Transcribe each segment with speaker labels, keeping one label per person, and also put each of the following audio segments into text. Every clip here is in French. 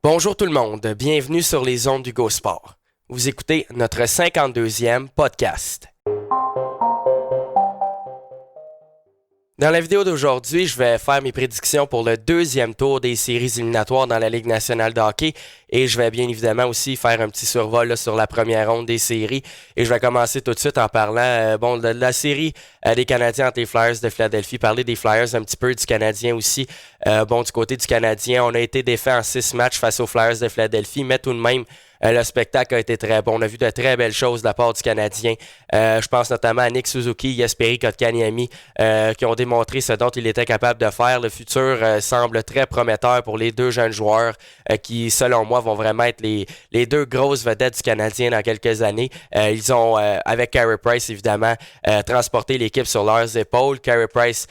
Speaker 1: Bonjour tout le monde, bienvenue sur les ondes du Go Sport. Vous écoutez notre 52e podcast. Dans la vidéo d'aujourd'hui, je vais faire mes prédictions pour le deuxième tour des séries éliminatoires dans la Ligue nationale de hockey et je vais bien évidemment aussi faire un petit survol là, sur la première ronde des séries et je vais commencer tout de suite en parlant de la série des Canadiens entre les Flyers de Philadelphie, parler des Flyers un petit peu, du Canadien aussi. Du côté du Canadien, on a été défait en 6 matchs face aux Flyers de Philadelphie, mais tout de même, le spectacle a été très bon. On a vu de très belles choses de la part du Canadien. Je pense notamment à Nick Suzuki, Jesperi Kotkaniemi, qui ont démontré ce dont il était capable de faire. Le futur semble très prometteur pour les deux jeunes joueurs qui, selon moi, vont vraiment être les deux grosses vedettes du Canadien dans quelques années. Ils ont, avec Carey Price, évidemment, transporté l'équipe sur leurs épaules. Carey Price,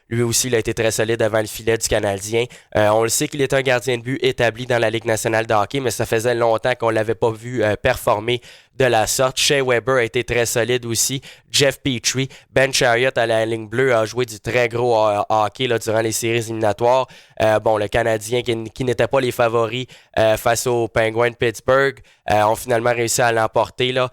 Speaker 1: lui aussi, il a été très solide devant le filet du Canadien. On le sait qu'il est un gardien de but établi dans la Ligue nationale de hockey, mais ça faisait longtemps qu'on ne l'avait pas vu performer de la sorte. Shea Weber a été très solide aussi. Jeff Petrie, Ben Chariot à la ligne bleue a joué du très gros hockey là, durant les séries éliminatoires. Le Canadien qui n'était pas les favoris face aux Penguins de Pittsburgh ont finalement réussi à l'emporter là,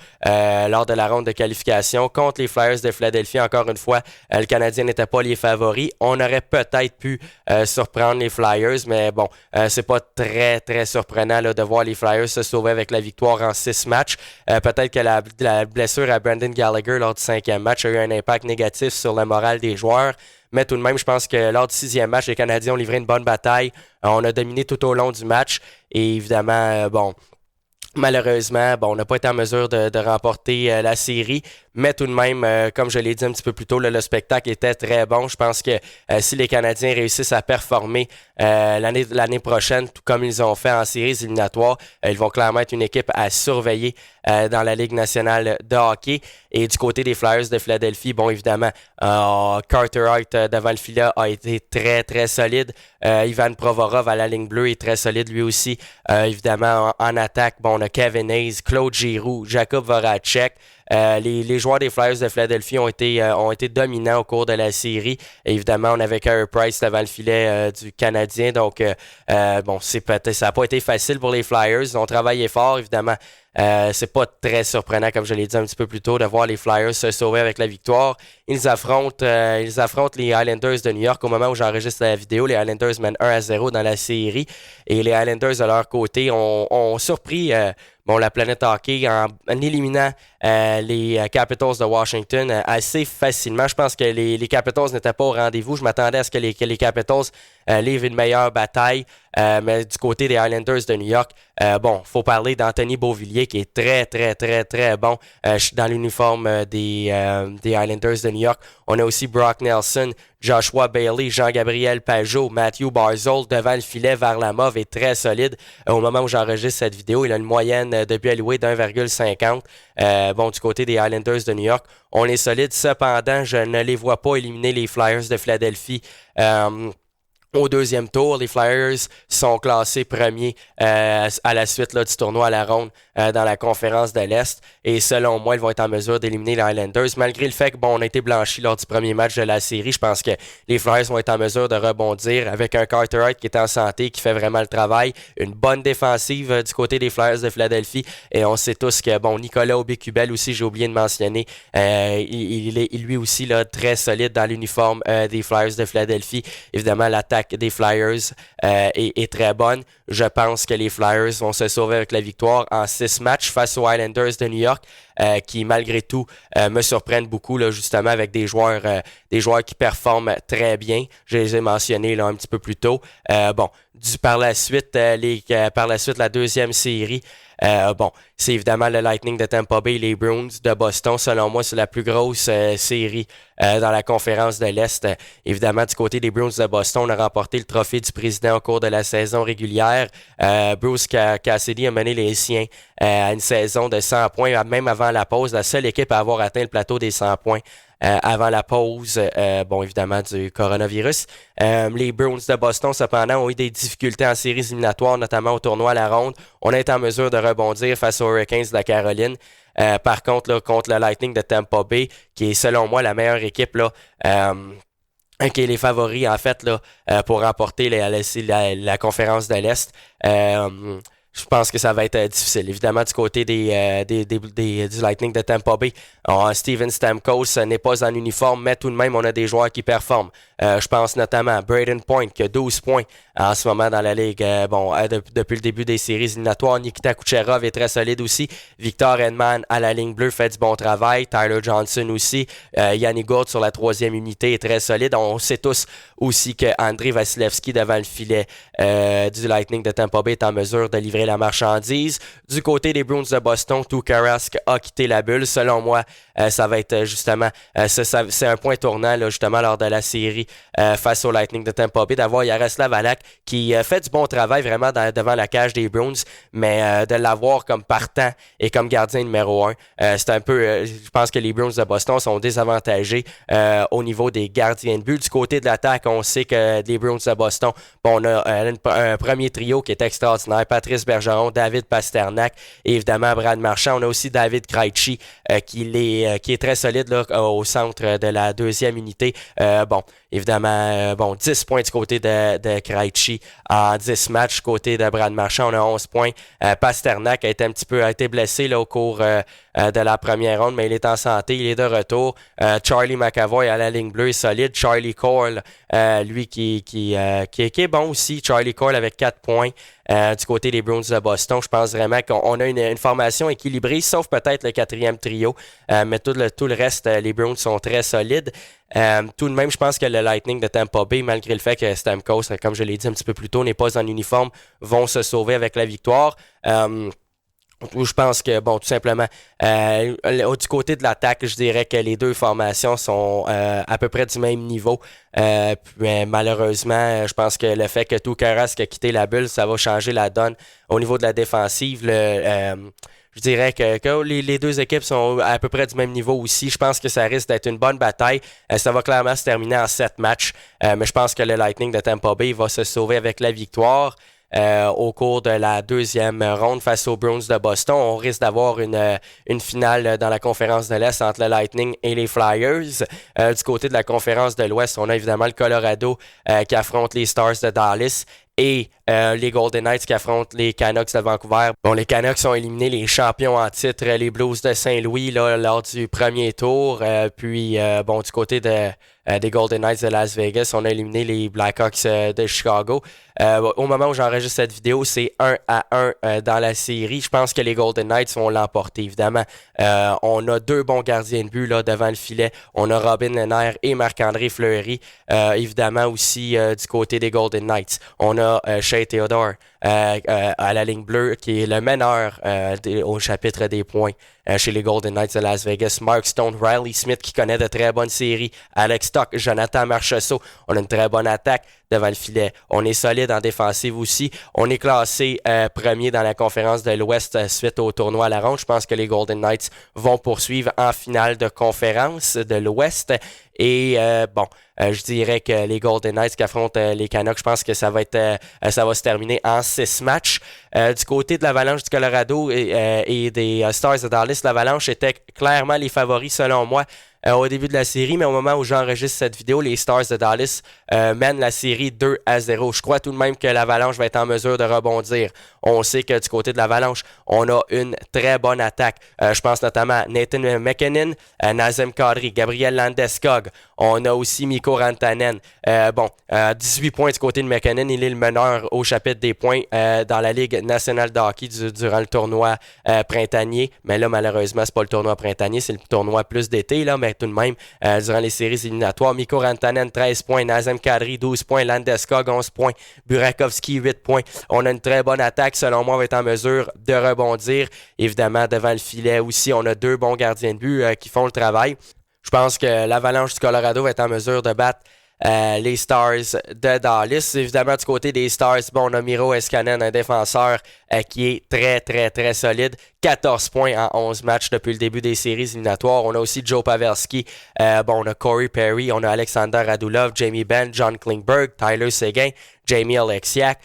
Speaker 1: lors de la ronde de qualification contre les Flyers de Philadelphie. Encore une fois, le Canadien n'était pas les favoris. On aurait peut-être pu surprendre les Flyers, mais c'est pas très très surprenant là, de voir les Flyers se sauver avec la victoire en 6 matchs. Peut-être que la blessure à Brendan Gallagher lors du 5e match a eu un impact négatif sur le moral des joueurs. Mais tout de même, je pense que lors du 6e match, les Canadiens ont livré une bonne bataille. On a dominé tout au long du match. Et évidemment, malheureusement, on n'a pas été en mesure de remporter la série, mais tout de même, comme je l'ai dit un petit peu plus tôt, le spectacle était très bon. Je pense que si les Canadiens réussissent à performer l'année prochaine, tout comme ils ont fait en séries éliminatoires, ils vont clairement être une équipe à surveiller dans la Ligue nationale de hockey. Et du côté des Flyers de Philadelphie, évidemment, Carter Hart devant le filet a été très, très solide. Ivan Provorov à la ligne bleue est très solide lui aussi. Évidemment, en attaque, on a Kevin Hayes, Claude Giroux, Jakub Voracek. Les joueurs des Flyers de Philadelphie ont été dominants au cours de la série. Et évidemment, on avait Carey Price devant le filet du Canadien. Donc, ça n'a pas été facile pour les Flyers. Ils ont travaillé fort, évidemment. C'est pas très surprenant, comme je l'ai dit un petit peu plus tôt, de voir les Flyers se sauver avec la victoire. Ils affrontent les Islanders de New York au moment où j'enregistre la vidéo. Les Islanders mènent 1-0 dans la série. Et les Islanders, de leur côté, ont surpris la planète hockey en éliminant les Capitals de Washington assez facilement. Je pense que les Capitals n'étaient pas au rendez-vous. Je m'attendais à ce que les Capitals livrent une meilleure bataille. Mais du côté des Islanders de New York, faut parler d'Anthony Beauvillier qui est très, très, très, très bon dans l'uniforme des Islanders de New York. On a aussi Brock Nelson, Joshua Bailey, Jean-Gabriel Pajot, Matthew Barzal devant le filet. Varlamov est très solide. Au moment où j'enregistre cette vidéo, il a une moyenne de buts alloués d'1,50. Du côté des Islanders de New York, on est solide. Cependant, je ne les vois pas éliminer les Flyers de Philadelphie. Au deuxième tour, les Flyers sont classés premiers à la suite du tournoi à la ronde dans la conférence de l'Est. Et selon moi, ils vont être en mesure d'éliminer les Islanders. Malgré le fait qu'on a été blanchi lors du premier match de la série, je pense que les Flyers vont être en mesure de rebondir avec un Carter Hart qui est en santé, qui fait vraiment le travail. Une bonne défensive du côté des Flyers de Philadelphie. Et on sait tous que, Nicolas Aubé-Kubel aussi, j'ai oublié de mentionner, il est lui aussi là, très solide dans l'uniforme des Flyers de Philadelphie. Évidemment, l'attaque des Flyers est très bonne. Je pense que les Flyers vont se sauver avec la victoire en 6 matchs face aux Islanders de New York qui, malgré tout, me surprennent beaucoup là, justement avec des joueurs qui performent très bien. Je les ai mentionnés là, un petit peu plus tôt. Par la suite, la deuxième série, c'est évidemment le Lightning de Tampa Bay et les Bruins de Boston. Selon moi, c'est la plus grosse série dans la conférence de l'Est. Évidemment, du côté des Bruins de Boston, on a remporté le trophée du président au cours de la saison régulière. Bruce Cassidy a mené les siens à une saison de 100 points, même avant la pause. La seule équipe à avoir atteint le plateau des 100 points avant la pause, évidemment, du coronavirus. Les Bruins de Boston, cependant, ont eu des difficultés en séries éliminatoires, notamment au tournoi à la ronde. On a été en mesure de rebondir face aux Hurricanes de la Caroline. Par contre, contre le Lightning de Tampa Bay, qui est selon moi la meilleure équipe là, qui est les favoris, en fait, là, pour remporter la conférence de l'Est. Je pense que ça va être difficile. Évidemment, du côté du Lightning de Tampa Bay, Steven Stamkos n'est pas en uniforme, mais tout de même, on a des joueurs qui performent. Je pense notamment à Braden Point, qui a 12 points en ce moment dans la Ligue. Depuis le début des séries éliminatoires, Nikita Kucherov est très solide aussi. Victor Hedman à la ligne bleue fait du bon travail. Tyler Johnson aussi. Yannick Gourde sur la troisième unité est très solide. On sait tous aussi que Andrei Vasilevski devant le filet du Lightning de Tampa Bay est en mesure de livrer la marchandise. Du côté des Bruins de Boston, Tuukka Rask a quitté la bulle. Selon moi, ça va être justement, c'est un point tournant là, justement lors de la série face au Lightning de Tampa Bay, d'avoir Yaroslav Halak qui fait du bon travail vraiment devant la cage des Bruins, mais de l'avoir comme partant et comme gardien numéro 1, c'est un peu, je pense que les Bruins de Boston sont désavantagés au niveau des gardiens de but. Du côté de l'attaque, on sait que les Bruins de Boston, bon, on a un premier trio qui est extraordinaire, Patrice Bergeron, David Pasternak et évidemment Brad Marchand. On a aussi David Krejci qui est très solide là, au centre de la deuxième unité. Évidemment, 10 points du côté de Krejci en 10 matchs. Du côté de Brad Marchand, on a 11 points. Pasternak a été blessé là, au cours de la première ronde, mais il est en santé, il est de retour. Charlie McAvoy à la ligne bleue est solide. Charlie Cole, lui qui est bon aussi. Charlie Cole avec 4 points. Du côté des Bruins de Boston, je pense vraiment qu'on a une formation équilibrée, sauf peut-être le quatrième trio, mais tout le reste, les Bruins sont très solides. Tout de même, je pense que le Lightning de Tampa Bay, malgré le fait que Stamkos, comme je l'ai dit un petit peu plus tôt, n'est pas en uniforme, vont se sauver avec la victoire. Je pense que, bon, tout simplement, du côté de l'attaque, je dirais que les deux formations sont à peu près du même niveau. Mais malheureusement, je pense que le fait que Tuukka Rask a quitté la bulle, ça va changer la donne au niveau de la défensive. Je dirais que les deux équipes sont à peu près du même niveau aussi. Je pense que ça risque d'être une bonne bataille. Ça va clairement se terminer en 7 matchs. Mais je pense que le Lightning de Tampa Bay va se sauver avec la victoire. Au cours de la deuxième ronde face aux Bruins de Boston. On risque d'avoir une finale dans la conférence de l'Est entre le Lightning et les Flyers. Du côté de la conférence de l'Ouest, on a évidemment le Colorado qui affronte les Stars de Dallas et les Golden Knights qui affrontent les Canucks de Vancouver. Bon, les Canucks ont éliminé les champions en titre, les Blues de Saint-Louis, là, lors du premier tour. Du côté des Golden Knights de Las Vegas, on a éliminé les Blackhawks de Chicago. Au moment où j'enregistre cette vidéo, c'est 1-1 dans la série. Je pense que les Golden Knights vont l'emporter, évidemment. On a deux bons gardiens de but là, devant le filet. On a Robin Lehner et Marc-André Fleury. Évidemment aussi du côté des Golden Knights. On a Shea Theodore à la ligne bleue qui est le meneur au chapitre des points chez les Golden Knights de Las Vegas. Mark Stone, Riley Smith qui connaît de très bonnes séries. Alex Stock, Jonathan Marchessault. On a une très bonne attaque devant le filet. On est solide en défensive aussi. On est classé premier dans la conférence de l'Ouest suite au tournoi à la ronde. Je pense que les Golden Knights vont poursuivre en finale de conférence de l'Ouest. Et je dirais que les Golden Knights qui affrontent les Canucks, je pense que ça va se terminer en 6 matchs. Du côté de l'Avalanche du Colorado et des Stars de Dallas, l'Avalanche était clairement les favoris selon moi au début de la série, mais au moment où j'enregistre cette vidéo, les Stars de Dallas mènent la série 2-0. Je crois tout de même que l'Avalanche va être en mesure de rebondir. On sait que du côté de l'Avalanche, on a une très bonne attaque. Je pense notamment à Nathan MacKinnon, Nazem Kadri, Gabriel Landeskog. On a aussi Mikko Rantanen. 18 points du côté de MacKinnon. Il est le meneur au chapitre des points dans la Ligue nationale de hockey durant le tournoi printanier. Mais là, malheureusement, c'est pas le tournoi printanier, c'est le tournoi plus d'été, là, mais tout de même, durant les séries éliminatoires, Mikko Rantanen, 13 points, Nazem Kadri, 12 points, Landeskog, 11 points, Burakovsky, 8 points. On a une très bonne attaque, selon moi, on va être en mesure de rebondir. Évidemment, devant le filet aussi, on a deux bons gardiens de but qui font le travail. Je pense que l'Avalanche du Colorado va être en mesure de battre les Stars de Dallas. Évidemment, du côté des Stars, on a Miro Heiskanen, un défenseur qui est très, très, très solide. 14 points en 11 matchs depuis le début des séries éliminatoires. On a aussi Joe Pavelski. On a Corey Perry, on a Alexander Radulov, Jamie Benn, John Klingberg, Tyler Seguin, Jamie Oleksiak.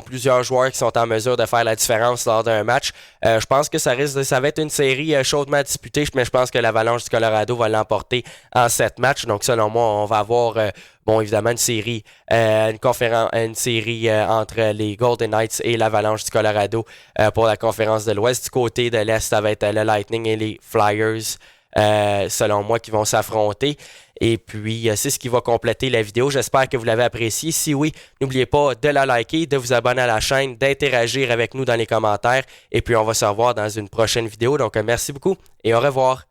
Speaker 1: Plusieurs joueurs qui sont en mesure de faire la différence lors d'un match. Je pense que ça va être une série chaudement disputée, mais je pense que l'Avalanche du Colorado va l'emporter en 7 matchs. Donc, selon moi, on va avoir évidemment une série entre les Golden Knights et l'Avalanche du Colorado pour la conférence de l'Ouest. Du côté de l'Est, ça va être le Lightning et les Flyers, selon moi, qui vont s'affronter. Et puis, c'est ce qui va compléter la vidéo. J'espère que vous l'avez apprécié. Si oui, n'oubliez pas de la liker, de vous abonner à la chaîne, d'interagir avec nous dans les commentaires. Et puis, on va se revoir dans une prochaine vidéo. Donc, merci beaucoup et au revoir.